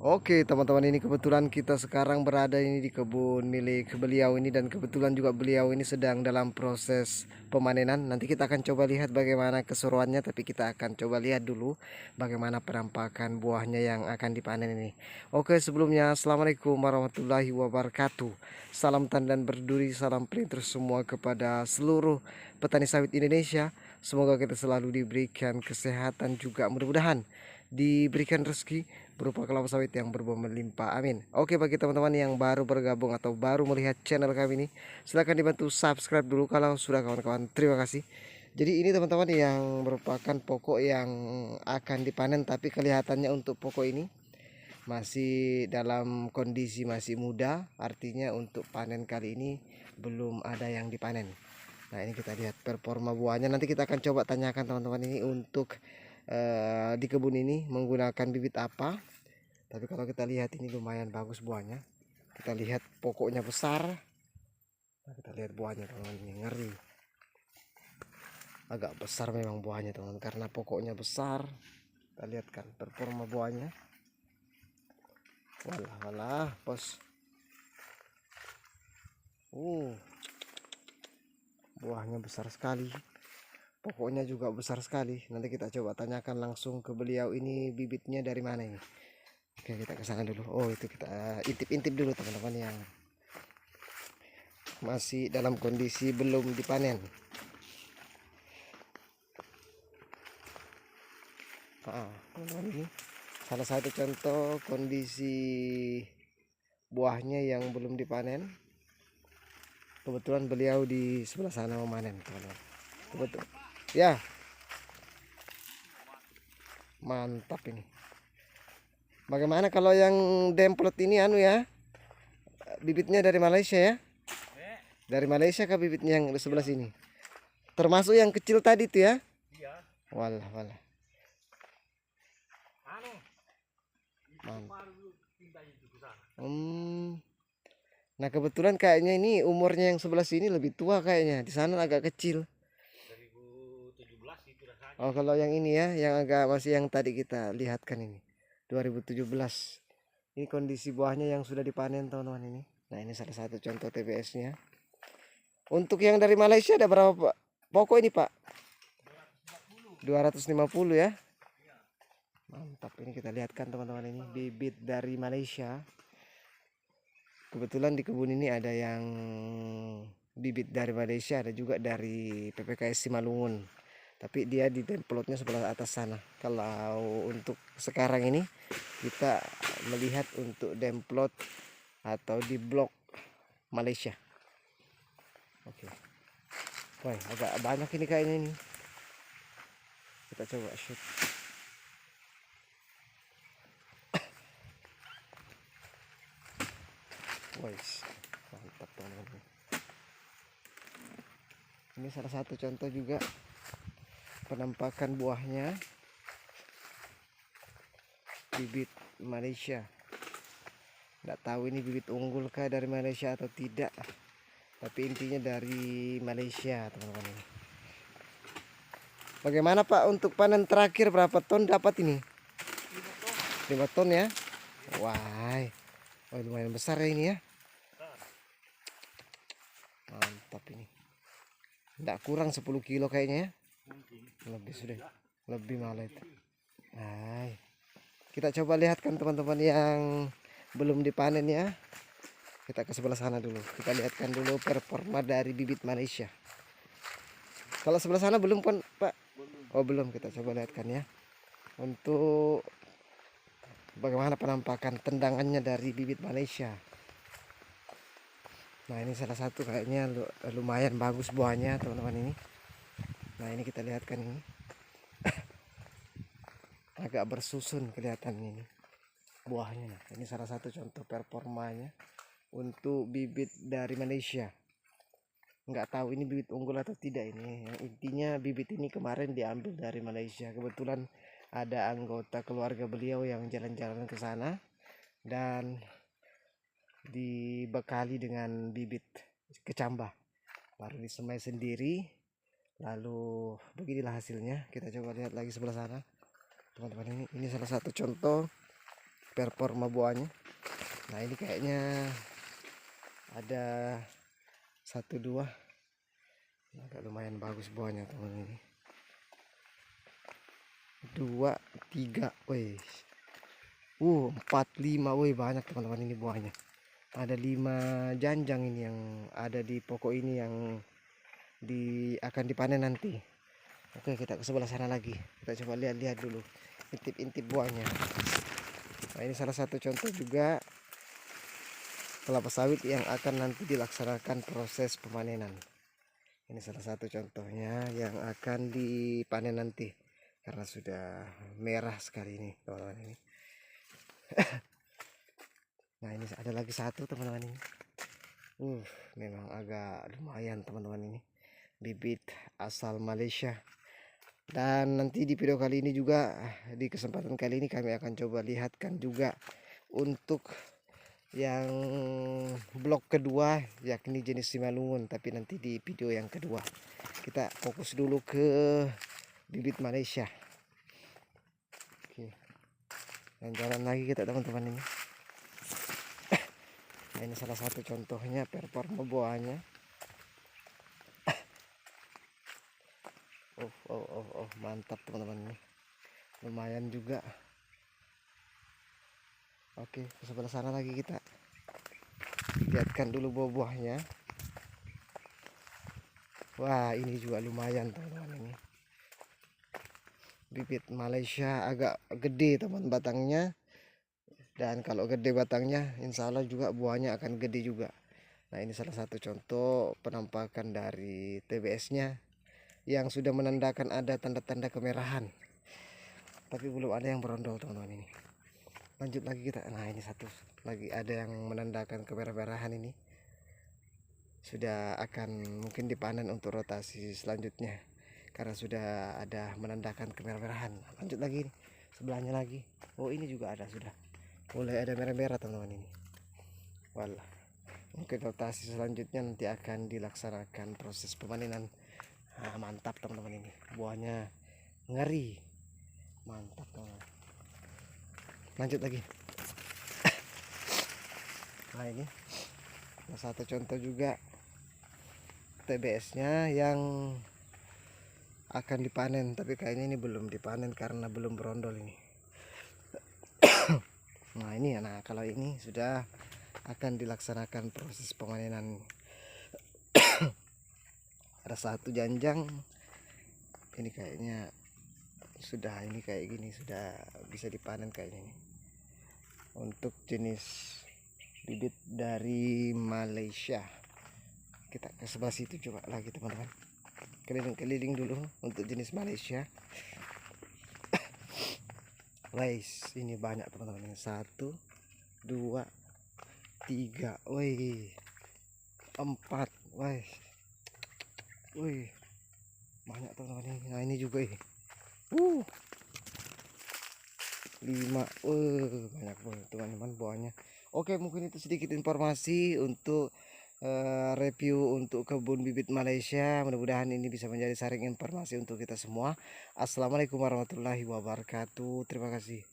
Oke teman-teman, ini kebetulan kita sekarang berada ini di kebun milik beliau ini, dan kebetulan juga beliau ini sedang dalam proses pemanenan. Nanti kita akan coba lihat bagaimana keseruannya, tapi kita akan coba lihat dulu bagaimana penampakan buahnya yang akan dipanen ini. Oke, sebelumnya assalamualaikum warahmatullahi wabarakatuh. Salam tandan berduri, salam pelintir semua kepada seluruh petani sawit Indonesia. Semoga kita selalu diberikan kesehatan, juga mudah-mudahan diberikan rezeki berupa kelapa sawit yang berbuah melimpah. Amin. Oke, bagi teman-teman yang baru bergabung atau baru melihat channel kami ini, silahkan dibantu subscribe dulu kalau sudah, kawan-kawan. Terima kasih. Jadi ini teman-teman yang merupakan pokok yang akan dipanen, tapi kelihatannya untuk pokok ini masih dalam kondisi masih muda, artinya untuk panen kali ini belum ada yang dipanen. Nah, ini kita lihat performa buahnya. Nanti kita akan coba tanyakan teman-teman ini untuk di kebun ini menggunakan bibit apa. Tapi kalau kita lihat ini lumayan bagus buahnya. Kita lihat pokoknya besar. Nah, kita lihat buahnya teman-teman, ini ngeri. Agak besar memang buahnya teman-teman, karena pokoknya besar. Kita lihat kan performa buahnya. Walah walah bos. Buahnya besar sekali. Pokoknya juga besar sekali. Nanti kita coba tanyakan langsung ke beliau ini bibitnya dari mana ini. Oke, kita ke sana dulu. Oh, itu kita intip-intip dulu teman-teman yang masih dalam kondisi belum dipanen. Teman-teman, ini salah satu contoh kondisi buahnya yang belum dipanen. Kebetulan beliau di sebelah sana memanen, teman-teman. Kebetulan. Ya. Mantap ini. Bagaimana kalau yang demplot ini anu ya? Bibitnya dari Malaysia ya? Dari Malaysia kah bibitnya yang di sebelah sini? Termasuk yang kecil tadi tuh ya? Iya. Walah, walah. Mantap. Nah, kebetulan kayaknya ini umurnya yang sebelah sini lebih tua kayaknya. Di sana agak kecil. 2017 itu rasanya. Oh, kalau yang ini ya, yang agak masih yang tadi kita lihatkan ini. 2017. Ini kondisi buahnya yang sudah dipanen teman-teman ini. Nah, ini salah satu contoh TBS-nya. Untuk yang dari Malaysia ada berapa Pak? Pokok ini Pak? 250 ya. Mantap, ini kita lihatkan teman-teman, ini bibit dari Malaysia. Kebetulan di kebun ini ada yang bibit dari Malaysia, ada juga dari PPKS Simalungun. Tapi dia di templotnya sebelah atas sana. Kalau untuk sekarang ini kita melihat untuk demplot atau di blok Malaysia. Oke. Wah, agak banyak ini kayaknya ini. Kita coba shoot. Wah, mantap teman-teman. Ini salah satu contoh juga penampakan buahnya bibit Malaysia. Nggak tahu ini bibit unggul kah dari Malaysia atau tidak, tapi intinya dari Malaysia teman-teman. Bagaimana Pak untuk panen terakhir, berapa ton dapat ini? 5 ton ya. Wah, lumayan besar ya ini ya. Mantap ini. Nggak kurang 10 kilo kayaknya ya. Lebih sudah, lebih malah itu. Hai, kita coba lihatkan teman-teman yang belum dipanen ya. Kita ke sebelah sana dulu. Kita lihatkan dulu performa dari bibit Malaysia. Kalau sebelah sana belum kan Pak? Oh belum, kita coba lihatkan ya. Untuk bagaimana penampakan tendangannya dari bibit Malaysia. Nah, ini salah satu kayaknya lumayan bagus buahnya teman-teman ini. Nah, ini kita lihatkan ini. Agak bersusun kelihatannya ini buahnya. Nah, ini salah satu contoh performanya untuk bibit dari Malaysia. Nggak tahu ini bibit unggul atau tidak ini. Yang intinya bibit ini kemarin diambil dari Malaysia. Kebetulan ada anggota keluarga beliau yang jalan-jalan ke sana dan dibekali dengan bibit kecambah. Baru disemai sendiri. Lalu beginilah hasilnya. Kita coba lihat lagi sebelah sana. Teman-teman, ini salah satu contoh performa buahnya. Nah ini kayaknya ada 1 2, agak lumayan bagus buahnya teman ini. 2 3, woi 4 5, woi banyak teman-teman ini buahnya. Ada 5 janjang ini yang ada di pokok ini yang akan dipanen nanti. Oke, kita ke sebelah sana lagi. Kita coba lihat-lihat dulu intip-intip buahnya. Nah ini salah satu contoh juga kelapa sawit yang akan nanti dilaksanakan proses pemanenan. Ini salah satu contohnya yang akan dipanen nanti karena sudah merah sekali ini teman-teman ini. Nah ini ada lagi satu teman-teman ini. Memang agak lumayan teman-teman ini, bibit asal Malaysia. Dan nanti di video kali ini juga, di kesempatan kali ini kami akan coba lihatkan juga untuk yang blok kedua, yakni jenis Simalungun. Tapi nanti di video yang kedua kita fokus dulu ke bibit Malaysia. Oke, dan jalan lagi kita teman-teman ini. Nah ini salah satu contohnya performa buahnya. Mantap teman-teman ini, lumayan juga. Oke, ke sebelah sana lagi kita lihatkan dulu buah-buahnya. Wah ini juga lumayan teman-teman ini, bibit Malaysia, agak gede teman batangnya. Dan kalau gede batangnya insya Allah juga buahnya akan gede juga. Nah ini salah satu contoh penampakan dari TBS nya yang sudah menandakan ada tanda-tanda kemerahan, tapi belum ada yang berondol teman-teman ini. Lanjut lagi kita. Nah ini satu lagi ada yang menandakan kemerah-merahan, ini sudah akan mungkin dipanen untuk rotasi selanjutnya karena sudah ada menandakan kemerah-merahan. Lanjut lagi nih, sebelahnya lagi. Oh ini juga ada, sudah mulai ada merah-merah teman-teman ini. Walah, mungkin rotasi selanjutnya nanti akan dilaksanakan proses pemanenan. Nah, mantap teman-teman ini, buahnya ngeri, mantap teman-teman. Lanjut lagi. Nah ini satu contoh juga TBS nya yang akan dipanen, tapi kayaknya ini belum dipanen karena belum berondol ini. Nah ini, nah kalau ini sudah akan dilaksanakan proses pemanenan. Ada 1 janjang ini kayaknya sudah, ini kayak gini sudah bisa dipanen kayaknya ini, untuk jenis bibit dari Malaysia. Kita ke sebelah situ coba lagi teman-teman, keliling-keliling dulu untuk jenis Malaysia. Guys ini banyak teman-teman ini, 1 2 3, woi 4, woi banyak teman-teman ini. Nah ini juga ini 5, banyak banget teman-teman buahnya. Oke, mungkin itu sedikit informasi untuk review untuk kebun bibit Malaysia. Mudah-mudahan ini bisa menjadi saring informasi untuk kita semua. Assalamualaikum warahmatullahi wabarakatuh. Terima kasih.